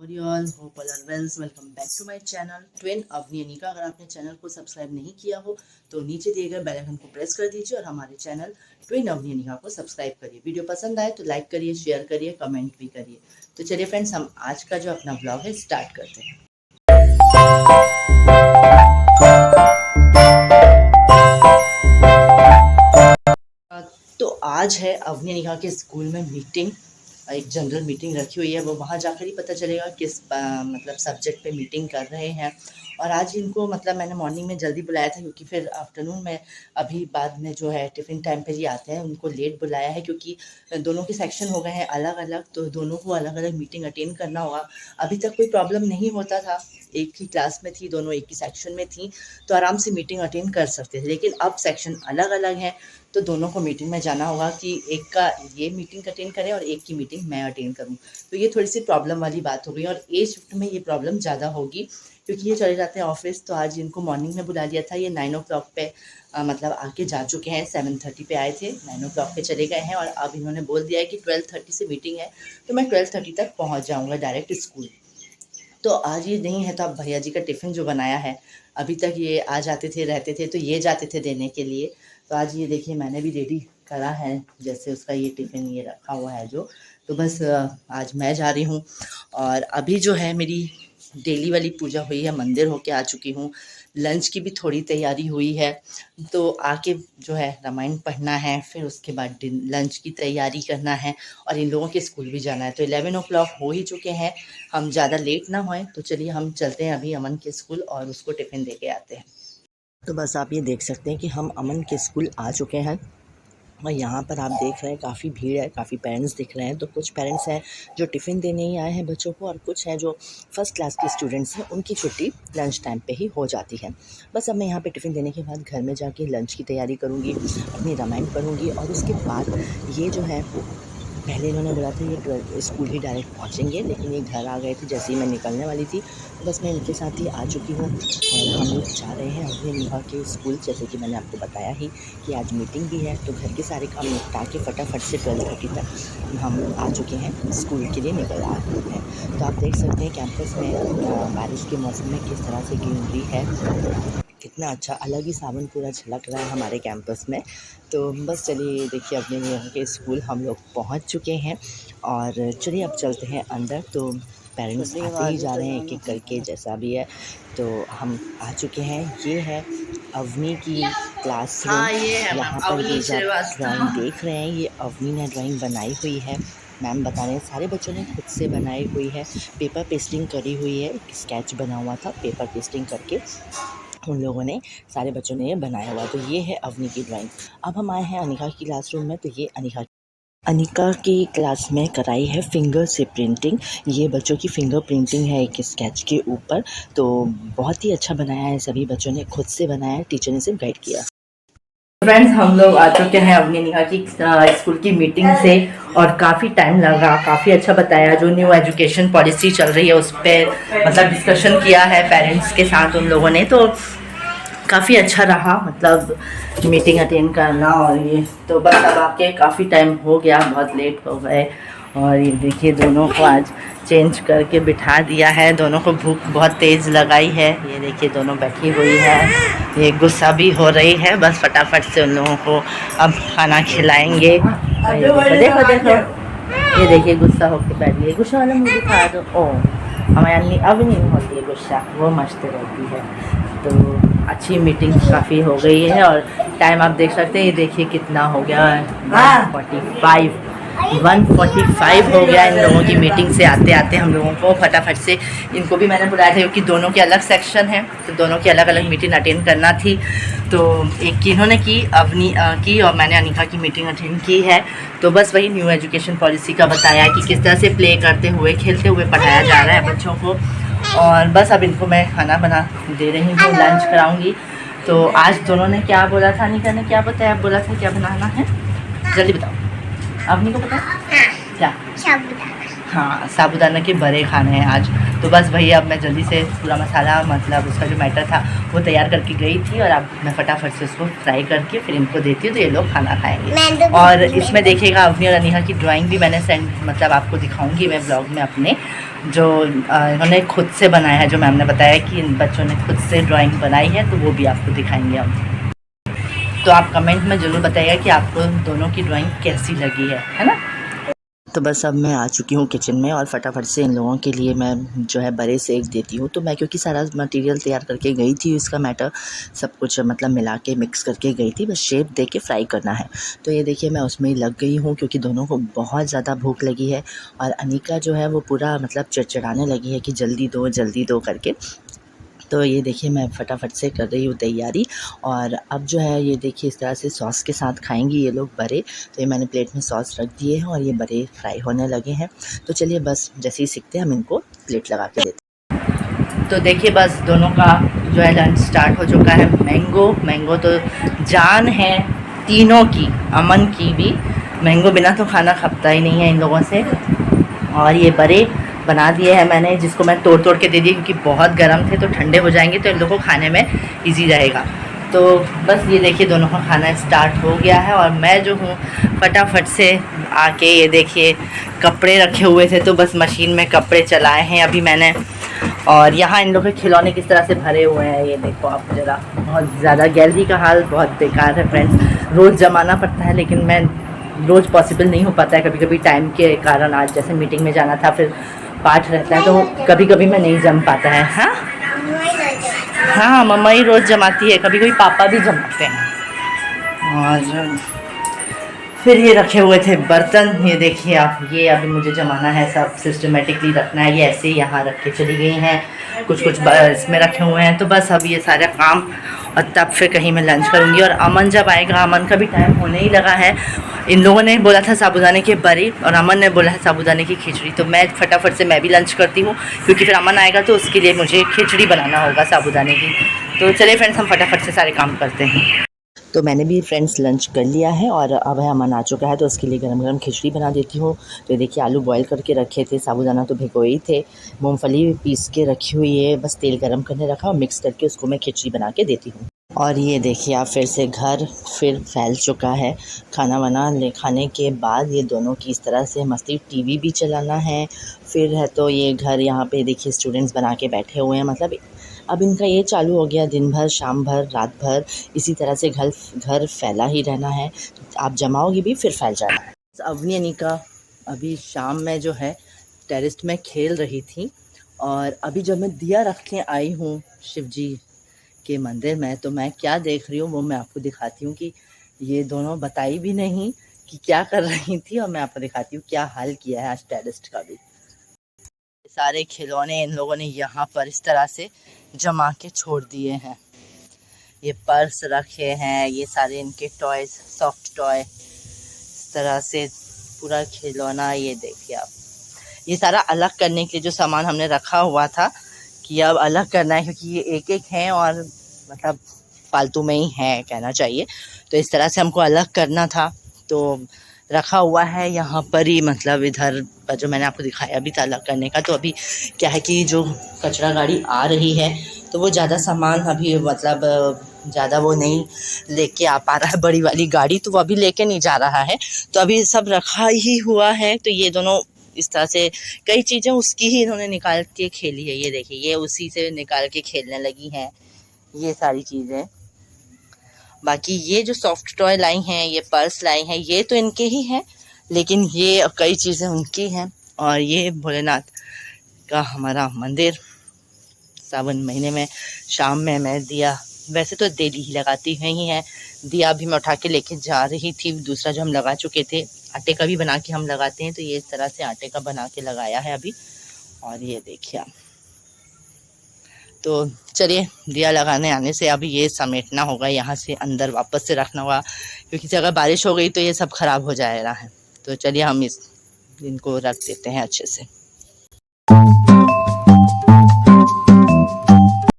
All hope all are wells. Welcome back to my channel twin Avani Anika. अगर आपने channel को subscribe नहीं किया हो तो नीचे दिए गए बेल आइकन को प्रेस कर दीजिए और हमारे चैनल ट्विन अवनी अनिका को सब्सक्राइब करिए। वीडियो पसंद आए तो लाइक करिए, शेयर करिए, कमेंट भी करिए। तो चलिए फ्रेंड्स, हम आज का जो अपना ब्लॉग है स्टार्ट करते हैं। तो आज है अवनी अनिका के स्कूल में मीटिंग, एक जनरल मीटिंग रखी हुई है। वो वहाँ जाकर ही पता चलेगा किस मतलब सब्जेक्ट पे मीटिंग कर रहे हैं। और आज इनको मतलब मैंने मॉर्निंग में जल्दी बुलाया था क्योंकि फिर आफ्टरनून में अभी बाद में जो है टिफ़िन टाइम पे ही आते हैं। उनको लेट बुलाया है क्योंकि दोनों के सेक्शन हो गए हैं अलग अलग, तो दोनों को अलग अलग मीटिंग अटेंड करना होगा। अभी तक कोई प्रॉब्लम नहीं होता था, एक ही क्लास में थी, दोनों एक ही सेक्शन में थी तो आराम से मीटिंग अटेंड कर सकते थे। लेकिन अब सेक्शन अलग अलग हैं तो दोनों को मीटिंग में जाना होगा कि एक का ये मीटिंग अटेंड करें और एक की मीटिंग मैं अटेंड करूं। तो ये थोड़ी सी प्रॉब्लम वाली बात हो गई और ए शिफ्ट में ये प्रॉब्लम ज़्यादा होगी क्योंकि ये चले जाते हैं ऑफिस। तो आज इनको मॉर्निंग में बुला लिया था, ये 9 o'clock पे मतलब आके जा चुके हैं। 7:30 पे आए थे, 9 o'clock पे चले गए हैं और अब इन्होंने बोल दिया है कि 12:30 से मीटिंग है तो मैं 12:30 तक पहुँच जाऊँगा डायरेक्ट स्कूल। तो आज ये नहीं है तो अब भैया जी का टिफ़िन जो बनाया है, अभी तक ये आ जाते थे रहते थे तो ये जाते थे देने के लिए। तो आज ये देखिए मैंने भी रेडी करा है, जैसे उसका ये टिफ़िन ये रखा हुआ है जो। तो बस आज मैं जा रही हूँ और अभी जो है मेरी डेली वाली पूजा हुई है, मंदिर होके आ चुकी हूँ। लंच की भी थोड़ी तैयारी हुई है तो आके जो है रामायण पढ़ना है, फिर उसके बाद लंच की तैयारी करना है और इन लोगों के स्कूल भी जाना है। तो 11 o'clock हो ही चुके हैं, हम ज़्यादा लेट ना होएं तो चलिए हम चलते हैं अभी अमन के स्कूल और उसको टिफ़िन दे के आते हैं। तो बस आप ये देख सकते हैं कि हम अमन के स्कूल आ चुके हैं और यहाँ पर आप देख रहे हैं काफ़ी भीड़ है, काफ़ी पेरेंट्स दिख रहे हैं। तो कुछ पेरेंट्स हैं जो टिफ़िन देने ही आए हैं बच्चों को और कुछ हैं जो फर्स्ट क्लास के स्टूडेंट्स हैं, उनकी छुट्टी लंच टाइम पे ही हो जाती है। बस अब मैं यहाँ पे टिफ़िन देने के बाद घर में जाके लंच की तैयारी करूँगी, अपनी रामायण पढ़ूँगी और उसके बाद ये जो है पहले इन्होंने बोला था ये स्कूल ही डायरेक्ट पहुँचेंगे, लेकिन ये घर आ गए थे जैसे ही मैं निकलने वाली थी। तो बस मैं इनके साथ ही आ चुकी हूँ और हम लोग जा रहे हैं अवनी अनिका के स्कूल। जैसे कि मैंने आपको बताया ही कि आज मीटिंग भी है तो घर के सारे काम निपटा के फटाफट से 12:30 तक हम आ चुके हैं, स्कूल के लिए निकल आ रहे हैं। तो आप देख सकते हैं कैंपस में बारिश के मौसम में किस तरह से ग्रीनरी है, कितना अच्छा अलग ही सावन पूरा झलक रहा है हमारे कैंपस में। तो बस चलिए देखिए अपने यहाँ के स्कूल हम लोग पहुँच चुके हैं और चलिए अब चलते हैं अंदर। तो पेरेंट्स आते ही जा रहे हैं एक एक करके जैसा भी है। तो हम आ चुके हैं, ये है अवनी की क्लासरूम। यहाँ पर ये जो ड्राइंग देख रहे हैं ये अवनी ने ड्राइंग बनाई हुई है। मैम बता रहे हैं सारे बच्चों ने खुद से बनाई हुई है, पेपर पेस्टिंग करी हुई है, स्केच बना हुआ था, पेपर पेस्टिंग करके उन लोगों ने सारे बच्चों ने ये बनाया हुआ। तो ये है अवनी की ड्राइंग। अब हम आए हैं अनिका की क्लासरूम में, तो ये अनिका की क्लास में कराई है फिंगर से प्रिंटिंग। ये बच्चों की फिंगर प्रिंटिंग है एक स्केच के ऊपर। तो बहुत ही अच्छा बनाया है, सभी बच्चों ने खुद से बनाया, टीचर ने सिर्फ गाइड किया। फ्रेंड्स, हम लोग आ चुके हैं अवनी अनिका की स्कूल की मीटिंग से और काफ़ी टाइम लगा, काफ़ी अच्छा बताया। जो न्यू एजुकेशन पॉलिसी चल रही है उस पर मतलब डिस्कशन किया है पेरेंट्स के साथ उन लोगों ने, तो काफ़ी अच्छा रहा मतलब मीटिंग अटेंड करना। और ये तो बस अब आके काफ़ी टाइम हो गया, बहुत लेट हो गए। और ये देखिए दोनों को आज चेंज करके बिठा दिया है, दोनों को भूख बहुत तेज़ लगाई है। ये देखिए दोनों बैठी हुई है, ये गुस्सा भी हो रही है। बस फटाफट से उन लोगों को अब खाना खिलाएंगे। देखो देखो ये देखिए गुस्सा होकर बैठ गई। गुस्सा वाला मुझे दिखा दो। ओ हमारी अब नहीं होती है गुस्सा, वो मस्त रहती है। तो अच्छी मीटिंग काफ़ी हो गई है और टाइम आप देख सकते हैं, ये देखिए कितना हो गया है, 1:45 हो गया इन लोगों की मीटिंग से आते आते हम लोगों को। फटाफट से इनको भी मैंने बुलाया था क्योंकि दोनों के अलग सेक्शन हैं तो दोनों की अलग अलग मीटिंग अटेंड करना थी। तो एक की इन्होंने की अवनी की और मैंने अनिका की मीटिंग अटेंड की है। तो बस वही न्यू एजुकेशन पॉलिसी का बताया कि किस तरह से प्ले करते हुए खेलते हुए पढ़ाया जा रहा है बच्चों को। और बस अब इनको मैं खाना बना दे रही हूँ, लंच कराऊँगी। तो आज दोनों ने क्या बोला था, अनिका ने क्या बताया, बोला था क्या बनाना है, जल्दी बताओ। अवनी को पता है क्या? साबूदाना। हाँ, साबूदाना के बड़े खाने हैं आज। तो बस वही अब मैं जल्दी से पूरा मसाला मतलब उसका जो बैटर था वो तैयार करके गई थी, और अब मैं फटाफट से उसको फ्राई करके फिर इनको देती हूँ तो ये लोग खाना खाएंगे। और इसमें देखिएगा अवनी और अनिहा की ड्राइंग भी मैंने सेंड मतलब आपको दिखाऊंगी मैं ब्लॉग में अपने, जो इन्होंने खुद से बनाया है, जो मैम ने बताया कि इन बच्चों ने खुद से ड्राइंग बनाई है, तो वो भी आपको दिखाएंगे हम। तो आप कमेंट में ज़रूर बताइएगा कि आपको दोनों की ड्राइंग कैसी लगी है ना। तो बस अब मैं आ चुकी हूँ किचन में, और फटाफट से इन लोगों के लिए मैं जो है बड़े सेक देती हूँ। तो मैं क्योंकि सारा मटेरियल तैयार करके गई थी, इसका मैटर सब कुछ मतलब मिला के मिक्स करके गई थी, बस शेप दे के फ्राई करना है। तो ये देखिए मैं उसमें ही लग गई हूँ, क्योंकि दोनों को बहुत ज़्यादा भूख लगी है, और अनिका जो है वो पूरा मतलब चिड़चिड़ाने लगी है कि जल्दी दो करके। तो ये देखिए मैं फटाफट से कर रही हूँ तैयारी, और अब जो है ये देखिए इस तरह से सॉस के साथ खाएंगी ये लोग बड़े। तो ये मैंने प्लेट में सॉस रख दिए हैं और ये बड़े फ्राई होने लगे हैं। तो चलिए बस जैसे ही सीखते हैं हम इनको प्लेट लगा के देते हैं। तो देखिए बस दोनों का जो है लंच स्टार्ट हो चुका है। मैंगो तो जान है तीनों की, अमन की भी। मैंगो बिना तो खाना खपता ही नहीं है इन लोगों से। और ये बड़े बना दिए हैं मैंने, जिसको मैं तोड़ के दे दिए क्योंकि बहुत गर्म थे, तो ठंडे हो जाएंगे तो इन लोगों को खाने में इजी रहेगा। तो बस ये देखिए दोनों का खाना स्टार्ट हो गया है, और मैं जो हूँ फटाफट से आके ये देखिए कपड़े रखे हुए थे तो बस मशीन में कपड़े चलाए हैं अभी मैंने। और यहाँ इन लोगों के खिलौने किस तरह से भरे हुए हैं ये देखो आप ज़रा, बहुत ज़्यादा। गैलरी का हाल बहुत बेकार है फ्रेंड्स, रोज़ जमाना पड़ता है लेकिन मैं रोज़ पॉसिबल नहीं हो पाता है, कभी कभी टाइम के कारण। आज जैसे मीटिंग में जाना था, फिर पाठ रहता है, तो कभी कभी मैं नहीं जम पाता है। हाँ मम्मा ही रोज़ जमाती है, कभी कभी पापा भी जमाते हैं। और फिर ये रखे हुए थे बर्तन, ये देखिए आप, ये अभी मुझे जमाना है, सब सिस्टमेटिकली रखना है। ये ऐसे ही यहाँ रख के चली गई हैं, कुछ इसमें रखे हुए हैं। तो बस अब ये सारा काम, और तब फिर कहीं मैं लंच करूँगी। और अमन जब आएगा, अमन का भी टाइम होने ही लगा है। इन लोगों ने बोला था साबूदाने के बरी, और अमन ने बोला है साबूदाने की खिचड़ी। तो मैं फटाफट से मैं भी लंच करती हूँ, क्योंकि फिर अमन आएगा तो उसके लिए मुझे खिचड़ी बनाना होगा साबूदाने की। तो चलिए फ्रेंड्स हम फटाफट से सारे काम करते हैं। तो मैंने भी फ्रेंड्स लंच कर लिया है, और अब है अमन आ चुका है तो उसके लिए गरम गरम खिचड़ी बना देती हूँ। तो देखिए आलू बॉईल करके रखे थे, साबूदाना तो भिगोए ही थे, मूंगफली पीस के रखी हुई है, बस तेल गरम करने रखा और मिक्स करके उसको मैं खिचड़ी बना के देती हूँ। और ये देखिए आप, फिर से घर फिर फैल चुका है। खाने के बाद ये दोनों की इस तरह से मस्ती, टीवी भी चलाना है। फिर है तो ये घर, यहाँ पे देखिए स्टूडेंट्स बना के बैठे हुए हैं, मतलब अब इनका ये चालू हो गया, दिन भर शाम भर रात भर इसी तरह से घर फैला ही रहना है। आप जमाओगे भी फिर फैल जाना है। अवनी अनिका अभी शाम में जो है टेरेस में खेल रही थी, और अभी जब मैं दिया रख के आई हूँ शिव जी के मंदिर में, तो मैं क्या देख रही हूँ वो मैं आपको दिखाती हूँ। कि ये दोनों बताई भी नहीं कि क्या कर रही थी, और मैं आपको दिखाती हूँ क्या हाल किया है आज टेरेस का भी। सारे खिलौने इन लोगों ने यहाँ पर इस तरह से जमा के छोड़ दिए हैं। ये पर्स रखे हैं, ये सारे इनके टॉयज, सॉफ्ट टॉय, इस तरह से पूरा खिलौना। ये देखिए आप, ये सारा अलग करने के लिए जो सामान हमने रखा हुआ था कि अब अलग करना है, क्योंकि ये एक एक हैं और मतलब फालतू में ही है कहना चाहिए। तो इस तरह से हमको अलग करना था, तो रखा हुआ है यहाँ पर ही, मतलब इधर पर जो मैंने आपको दिखाया अभी था अलग करने का। तो अभी क्या है कि जो कचरा गाड़ी आ रही है तो वो ज़्यादा सामान अभी मतलब ज़्यादा वो नहीं लेके आ पा रहा है, बड़ी वाली गाड़ी, तो वो अभी लेके नहीं जा रहा है। तो अभी सब रखा ही हुआ है। तो ये दोनों इस तरह से कई चीज़ें उसकी ही इन्होंने निकाल के खेली है। ये देखिए ये उसी से निकाल के खेलने लगी हैं ये सारी चीज़ें। बाकी ये जो सॉफ्ट टॉय लाई हैं, ये पर्स लाई हैं, ये तो इनके ही हैं, लेकिन ये कई चीज़ें उनकी हैं। और ये भोलेनाथ का हमारा मंदिर, सावन महीने में शाम में मैं दिया वैसे तो डेली ही लगाती ही हैं। दिया भी मैं उठा के लेके जा रही थी, दूसरा जो हम लगा चुके थे, आटे का भी बना के हम लगाते हैं, तो ये इस तरह से आटे का बना के लगाया है अभी। और ये देखिए आप, तो चलिए दिया लगाने आने से अभी ये समेटना होगा, यहाँ से अंदर वापस से रखना होगा, क्योंकि अगर बारिश हो गई तो ये सब खराब हो जाएगा है। तो चलिए हम इनको रख देते हैं अच्छे से।